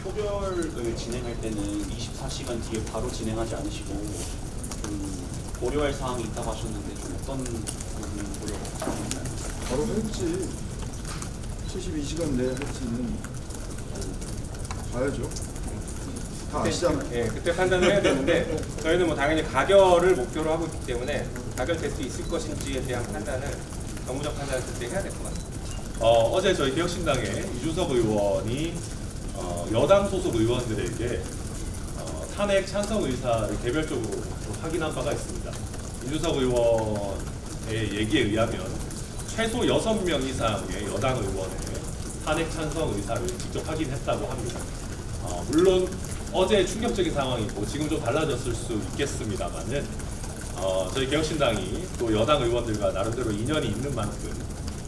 표결을 진행할 때는 24시간 뒤에 바로 진행하지 않으시고 고려할 사항이 있다고 하셨는데 좀 어떤 부분을 고려하셨나요? 바로 할지 72시간 내에 할지는 봐야죠. 다 아시잖아요. 예, 그때 판단을 해야 되는데 저희는 뭐 당연히 가결을 목표로 하고 있기 때문에 가결될 수 있을 것인지에 대한 판단을 정무적 판단을 그때 해야 될 것 같습니다. 어제 저희 개혁신당의 이준석 의원이 여당 소속 의원들에게 탄핵 찬성 의사를 개별적으로 확인한 바가 있습니다. 이준석 의원의 얘기에 의하면 최소 6명 이상의 여당 의원의 탄핵 찬성 의사를 직접 확인했다고 합니다. 물론 어제 충격적인 상황이고 지금 좀 달라졌을 수 있겠습니다만은 저희 개혁신당이 또 여당 의원들과 나름대로 인연이 있는 만큼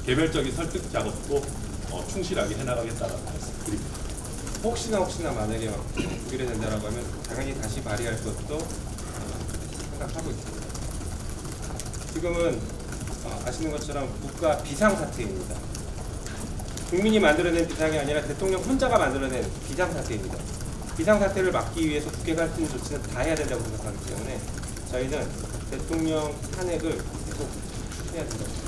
개별적인 설득 작업도 충실하게 해나가겠다는 말씀드립니다. 혹시나 만약에 부결이 된다라고 하면 당연히 다시 발의할 것도 생각하고 있습니다. 지금은 아시는 것처럼 국가 비상사태입니다. 국민이 만들어낸 비상이 아니라 대통령 혼자가 만들어낸 비상사태입니다. 비상사태를 막기 위해서 국회가 할 수 있는 조치는 다 해야 된다고 생각하기 때문에 저희는 대통령 탄핵을 계속 추진해야 된다고 생각합니다.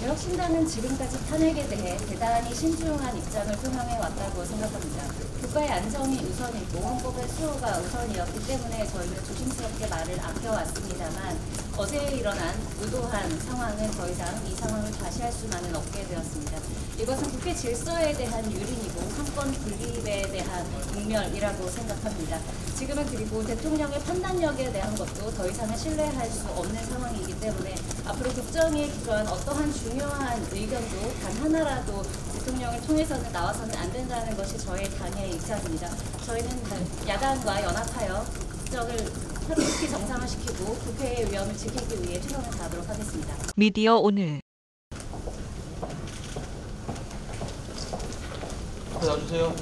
개혁신당은 지금까지 탄핵에 대해 대단히 신중한 입장을 표명해 왔다고 생각합니다. 국가의 안정이 우선이고 헌법의 수호가 우선이었기 때문에 저희는 조심스럽게 말을 아껴왔습니다만 어제 일어난 의도한 상황은 더 이상 이 상황을 과시할 수만은 없게 되었습니다. 이것은 국회 질서에 대한 유린이고 상권 분립에 대한 국멸이라고 생각합니다. 지금은 그리고 대통령의 판단력에 대한 것도 더 이상은 신뢰할 수 없는 상황이기 때문에 앞으로 국정에 기초한 어떠한 중요한 의견도 단 하나라도 대통령을 통해서는 나와서는 안 된다는 것이 저희 당의 입장입니다. 저희는 야당과 연합하여 국정을 새롭게 정상화시키고 국회의 위엄을 지키기 위해 최선을 다하도록 하겠습니다. 미디어 오늘 나와주세요.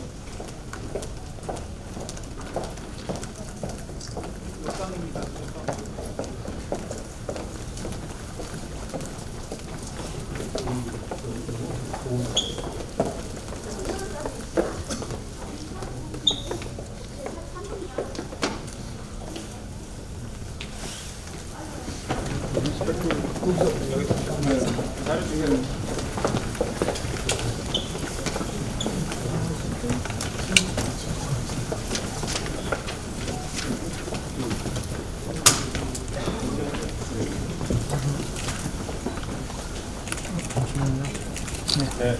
네.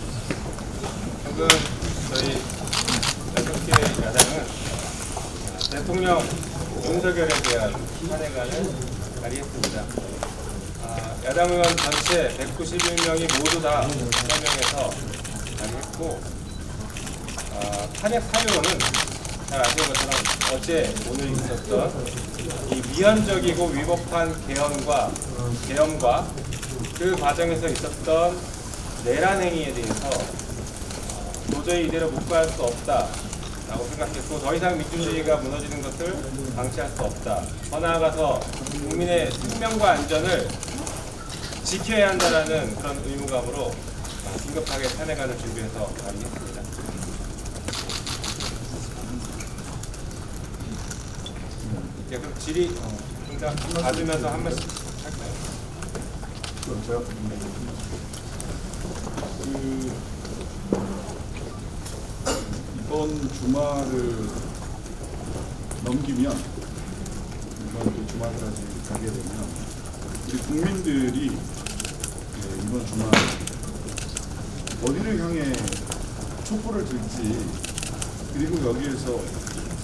방금 저희 6개 야당은 대통령 윤석열에 대한 탄핵안을 발의했습니다. 야당 의원 전체 191명이 모두 다 서명해서 발의했고 탄핵 사유로는 잘 아시는 것처럼 어제 오늘 있었던 이 위헌적이고 위법한 계엄과 그 과정에서 있었던 내란 행위에 대해서 도저히 이대로 묵과할 수 없다라고 생각했고 더 이상 민주주의가 무너지는 것을 방치할 수 없다. 더 나아가서 국민의 생명과 안전을 지켜야 한다는 그런 의무감으로 긴급하게 탄핵안을 준비해서 발의했습니다. 네, 그럼 질의 응답 받으면서 한 번씩 할까요? 그렇죠. 이번 주말을 넘기면 이번 주말까지 가게 되면 우리 국민들이 이번 주말 어디를 향해 촛불을 들지 그리고 여기에서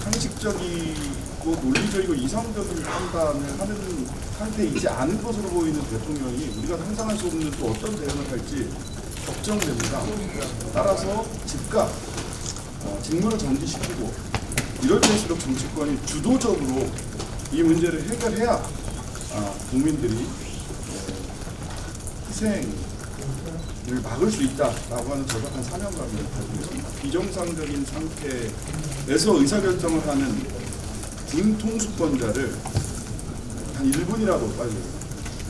상식적이고 논리적이고 이성적인 판단을 하는 상태이지 않은 것으로 보이는 대통령이 우리가 상상할 수 없는 또 어떤 대응을 할지 걱정됩니다. 따라서 즉각 직무를 정지시키고 이럴 때일수록 정치권이 주도적으로 이 문제를 해결해야 국민들이 희생을 막을 수 있다라고 하는 절박한 사명감을 가지고 있습니다. 비정상적인 상태에서 의사결정을 하는 군 통수권자를 한 1분이라도 빨리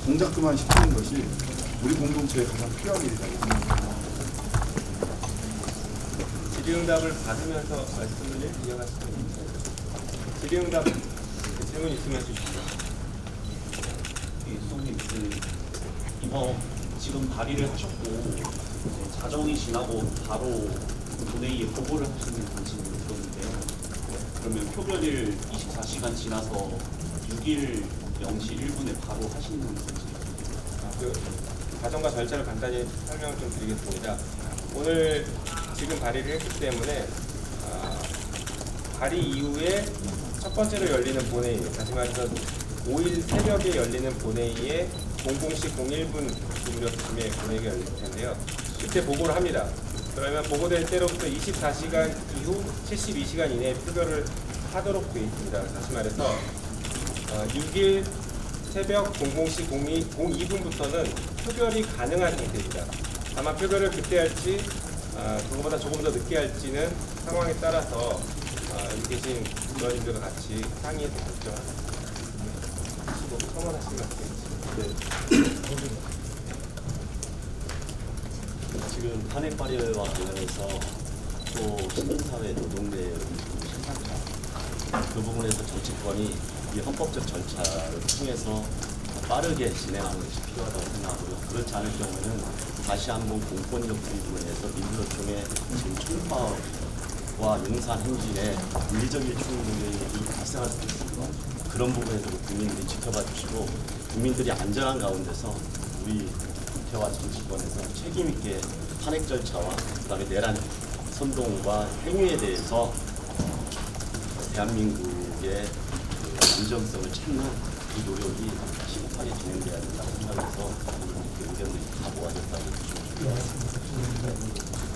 동작 그만 시키는 것이 우리 공동체에 가장 필요한 일이라고 생각합니다. 질의응답을 받으면서 말씀을 이어가시면 질의응답 질문 있으면 해주시죠. 수석님, 이번 지금 발의를 하셨고 이제 자정이 지나고 바로 본회의에 보고를 하시는 방침을 들었는데요. 그러면 표결일 24시간 지나서 6일 0시 1분에 바로 하시는 건지? 그 과정과 절차를 간단히 설명을 좀 드리겠습니다. 오늘 지금 발의를 했기 때문에 발의 이후에 첫 번째로 열리는 본회의, 다시 말해서 5일 새벽에 열리는 본회의에 00시 01분 무렵쯤에 본회의가 열릴 텐데요. 이때 보고를 합니다. 그러면 보고될 때로부터 24시간 이후 72시간 이내에 표결을 하도록 되어 있습니다. 다시 말해서 6일 새벽 00시 02분부터는 표결이 가능한 상태입니다. 다만 표결을 그때 할지 그거보다 조금 더 늦게 할지는 상황에 따라서 여기 계신 의원님들과 같이 상의해서 결정하겠습니다. 첨언하신 말씀. 지금 탄핵 발의와 관련해서 또 시민사회 노동계 심사차 그 부분에서 정치권이 이 헌법적 절차를 통해서 빠르게 진행하는 것이 필요하다고 생각하고요. 그렇지 않을 경우에는 다시 한번 공권력 부분에 해서 민주노총의 지금 총파와 용산 행진에 물리적인 충돌이 발생할 수 있습니다. 그런 부분에서 국민들이 지켜봐 주시고 국민들이 안전한 가운데서 우리 국회와 정치권에서 책임 있게 탄핵 절차와 그다음에 내란 선동과 행위에 대해서 대한민국의 안정성을 찾는 그 노력이 시급하게 진행돼야 된다고 생각해서 이렇게 의견들이 다 모아졌다고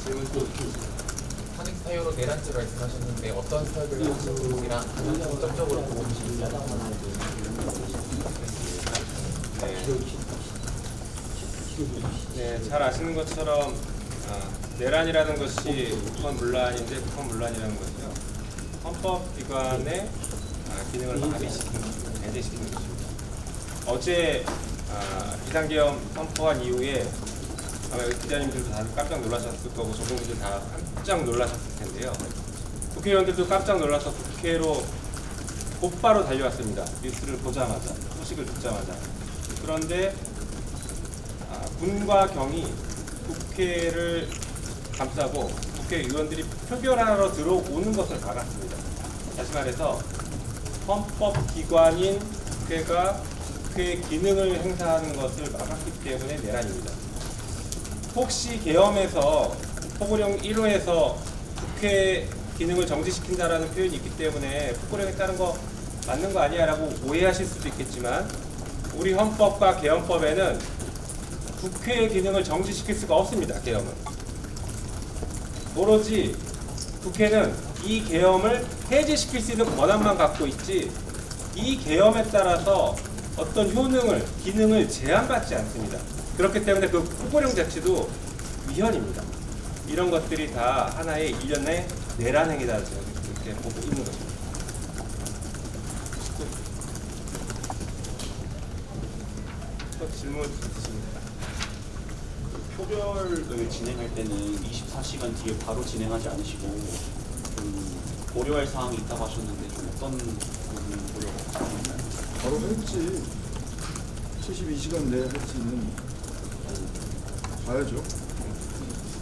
질문 또 탄핵 사유로 내란죄 말씀하셨는데 어떤 사유를 하시는지랑 가장 중점적으로 보고 계십니까? 네, 잘 아시는 것처럼 내란이라는 것이 국헌문란인데 국헌문란이라는 것이요 헌법기관의 기능을 마비시키는 것입니다. 배제시키는 것입니다. 어제 비상계엄 선포한 이후에 아마 기자님들도 다 깜짝 놀라셨을 거고 전국민들 다 깜짝 놀라셨을 텐데요. 국회의원들도 깜짝 놀라서 국회로 곧바로 달려왔습니다. 뉴스를 보자마자, 소식을 듣자마자. 그런데 군과 경이 국회를 감싸고 국회의원들이 표결하러 들어오는 것을 막았습니다. 다시 말해서 헌법기관인 국회가 국회의 기능을 행사하는 것을 막았기 때문에 내란입니다. 혹시 계엄에서 포고령 1호에서 국회 기능을 정지시킨다라는 표현이 있기 때문에 포고령에 따른 거 맞는 거 아니야 라고 오해하실 수도 있겠지만 우리 헌법과 계엄법에는 국회의 기능을 정지시킬 수가 없습니다. 계엄은. 오로지 국회는 이 계엄을 해제시킬 수 있는 권한만 갖고 있지 이 계엄에 따라서 어떤 효능을, 기능을 제한받지 않습니다. 그렇기 때문에 그 포고령 자체도 위헌입니다. 이런 것들이 다 하나의 일련의 내란 행위다 이렇게 보고 있는 것입니다. 또 질문 있으십니까? 표결을 진행할 때는 24시간 뒤에 바로 진행하지 않으시고 고려할 사항이 있다고 하셨는데 좀 어떤 부분 고려하셨나요? 바로 했지. 72시간 내에 할 수 있는 봐야죠.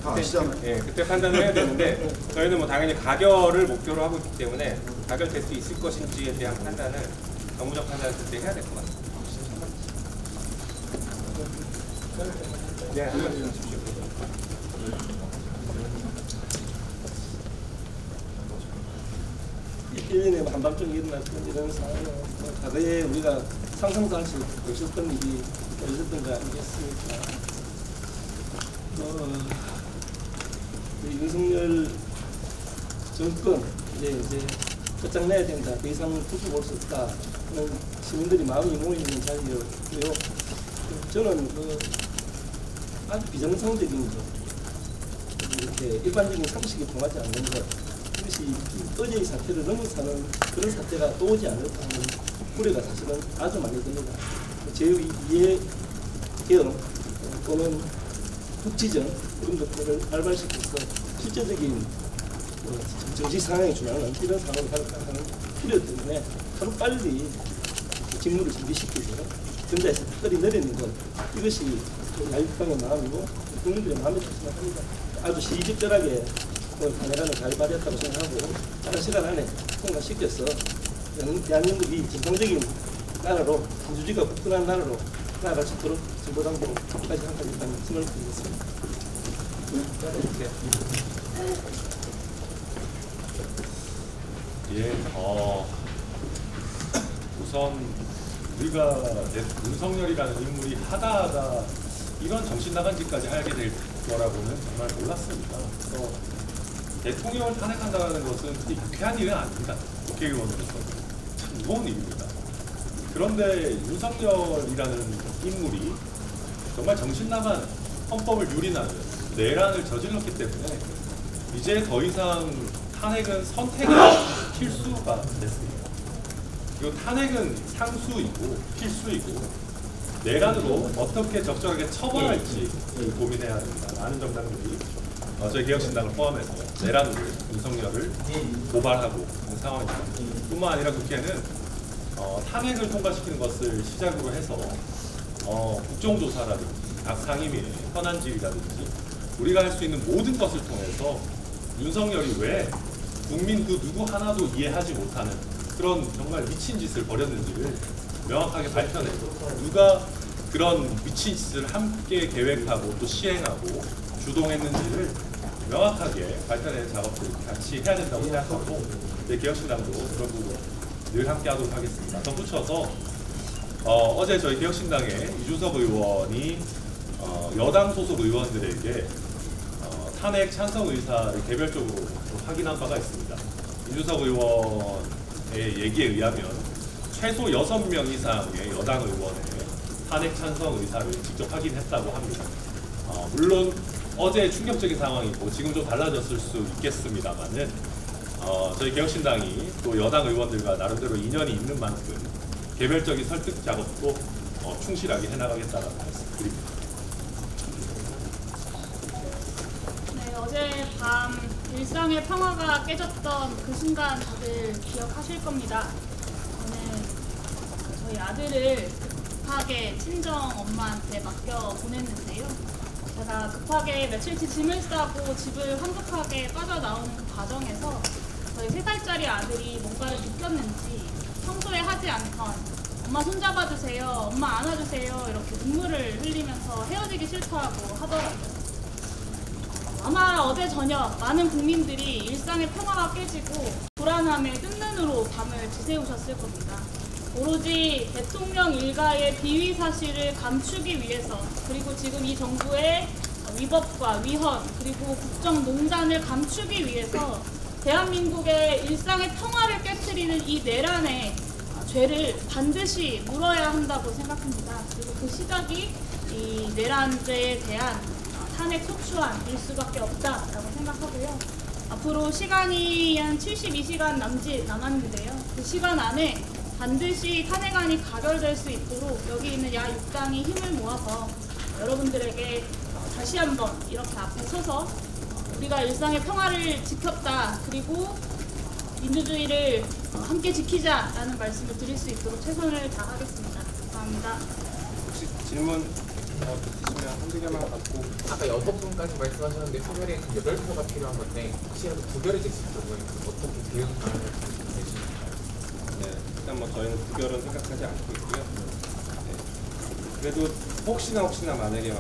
다 아시잖아요. 예, 그때 판단을 해야 되는데 저희는 뭐 당연히 가결을 목표로 하고 있기 때문에 가결될 수 있을 것인지에 대한 판단을 정무적 판단을 그때 해야 될 것 같습니다. 네, 한번 해주십시오. 일년에 한밤중에 일어났던 이런 상황은 과거에 우리가 상상도 할 수 없었던 일이 있었던 거 아니겠습니까? 윤석열 정권 이제 끝장내야 된다. 더 이상 두고 볼 수 없다. 하는 시민들이 마음이 모이는 자리였고요. 저는 아주 비정상적인 것, 이렇게 일반적인 상식이 통하지 않는 것, 이것이 어제의 사태를 넘어서는 그런 사태가 또 오지 않을까 하는 우려가 사실은 아주 많이 됩니다. 제2의 계엄 또는 국지전 이런 것들을 발발시켜서 실제적인 정치 상황에 준하는 이런 상황을 하는 필요 때문에 하루 빨리 직무를 정리시키고 전자에서 특별히 내리는 것, 이것이 야유국방의 마음이고 국민들의 마음이라고 생각합니다. 아주 시의적절하게 판례안을 잘 발의했다고 생각하고 빠른 시간 안에 통과시켜서 대한민국이 정상적인 나라로, 민주주의가 굳건한 나라로 나아갈 수 있도록 정보당국까지 한다는 말씀을 드리겠습니다. 예, 우선 우리가 윤석열이라는 인물이 하다하다 이런 정신 나간 짓까지 하게 될 거라고는 정말 몰랐습니다. 그래서 대통령을 탄핵한다는 것은 그게 유쾌한 일은 아닙니다. 국회의원으로서 참 무거운 일입니다. 그런데 윤석열이라는 인물이 정말 정신 나간 헌법을 유린하는 내란을 저질렀기 때문에 이제 더 이상 탄핵은 선택의 필수가 됐습니다. 그리고 탄핵은 상수이고 필수이고 내란으로 어떻게 적절하게 처벌할지 고민해야 됩니다. 많은 정당들이 저희 개혁신당을 포함해서 내란으로 윤석열을 고발하고 있는 상황입니다. 뿐만 아니라 국회는 탄핵을 통과시키는 것을 시작으로 해서 국정조사라든지 각 상임위의 현안질이라든지 우리가 할 수 있는 모든 것을 통해서 윤석열이 왜 국민 그 누구 하나도 이해하지 못하는 그런 정말 미친 짓을 벌였는지를 명확하게 발표내고 누가 그런 미친 짓을 함께 계획하고 또 시행하고 주동했는지를 명확하게 발표내는 작업들을 같이 해야 된다고 생각하고 개혁신당도 그런 부분 늘 함께 하도록 하겠습니다. 덧붙여서 어제 저희 개혁신당의 이준석 의원이 여당 소속 의원들에게 탄핵 찬성 의사를 개별적으로 확인한 바가 있습니다. 이준석 의원의 얘기에 의하면 최소 6명 이상의 여당 의원의 탄핵 찬성 의사를 직접 확인했다고 합니다. 물론 어제 충격적인 상황이고 지금 좀 달라졌을 수 있겠습니다만은 저희 개혁신당이 또 여당 의원들과 나름대로 인연이 있는 만큼 개별적인 설득 작업도 충실하게 해나가겠다는 말씀 드립니다. 네, 어제 밤 일상의 평화가 깨졌던 그 순간 다들 기억하실 겁니다. 저는 저희 아들을 급하게 친정 엄마한테 맡겨 보냈는데요. 제가 급하게 며칠치 짐을 싸고 집을 황급하게 빠져나오는 그 과정에서 저희 3살짜리 아들이 뭔가를 느꼈는지 평소에 하지 않던 엄마 손잡아주세요, 엄마 안아주세요 이렇게 눈물을 흘리면서 헤어지기 싫다고 하더라고요. 아마 어제 저녁 많은 국민들이 일상의 평화가 깨지고 불안함에 뜬 눈으로 밤을 지새우셨을 겁니다. 오로지 대통령 일가의 비위 사실을 감추기 위해서 그리고 지금 이 정부의 위법과 위헌 그리고 국정농단을 감추기 위해서 대한민국의 일상의 평화를 깨트리는 이 내란의 죄를 반드시 물어야 한다고 생각합니다. 그리고 그 시작이 이 내란죄에 대한 탄핵 소추안일 수밖에 없다라고 생각하고요. 앞으로 시간이 한 72시간 남았는데요. 그 시간 안에 반드시 탄핵안이 가결될 수 있도록 여기 있는 야6당이 힘을 모아서 여러분들에게 다시 한번 이렇게 앞에 서서 우리가 일상의 평화를 지켰다 그리고 민주주의를 함께 지키자라는 말씀을 드릴 수 있도록 최선을 다하겠습니다. 감사합니다. 혹시 질문 있으시면 한두 개만 받고. 아까 6분까지 말씀하셨는데 표결에 8표가 필요한 건데 혹시라도 부결이 됐을 경우에 어떻게 대응 방안을 내시나요? 네, 일단 뭐 저희는 부결은 생각하지 않고 있고요. 네, 그래도 혹시나 만약에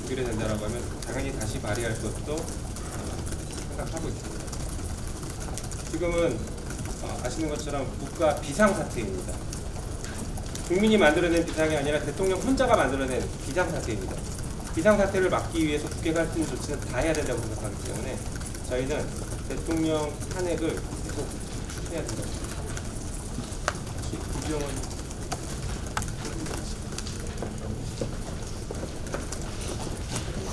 부결이 된다라고 하면 당연히 다시 발의할 것도 생각하고 있습니다. 지금은 아시는 것처럼 국가 비상사태입니다. 국민이 만들어낸 비상이 아니라 대통령 혼자가 만들어낸 비상사태입니다. 비상사태를 막기 위해서 국회가 할 수 있는 조치는 다 해야 된다고 생각하기 때문에 저희는 대통령 탄핵을 계속 해야 된다고 생각합니다. 구병은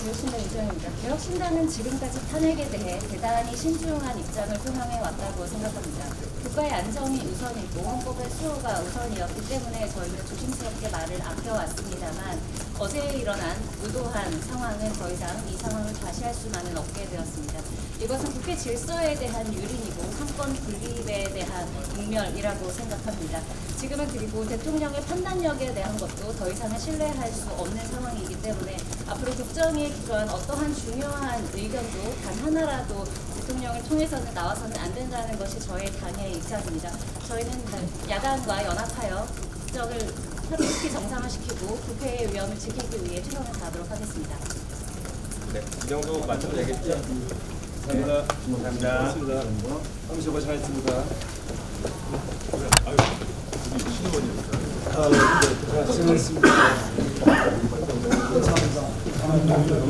개혁신당 이정입니다. 개혁신당은 지금까지 탄핵에 대해 대단히 신중한 입장을 표명해 왔다고 생각합니다. 국가의 안정이 우선이고 헌법의 수호가 우선이었기 때문에 저희는 조심스럽게 말을 아껴왔습니다만 어제 일어난 무도한 상황은 더 이상 이 상황을 다시 할 수만은 없게 되었습니다. 이것은 국회 질서에 대한 유린이고 상권 분립에 대한 국멸이라고 생각합니다. 지금은 그리고 대통령의 판단력에 대한 것도 더 이상은 신뢰할 수 없는 상황이기 때문에 앞으로 국정에 기초한 어떠한 중요한 의견도 단 하나라도 대통령을 통해서는 나와서는 안 된다는 것이 저희 당의 입장입니다. 저희는 야당과 연합하여 국정을 특히 정상화시키고 국회의 위엄을 지키기 위해 최선을 다하도록 하겠습니다. 네, 이 정도 맞춰도 되겠죠? 감사합니다. 고맙습니다. 감시 고생하셨습니다. 고생하셨습니다. 감사합니다.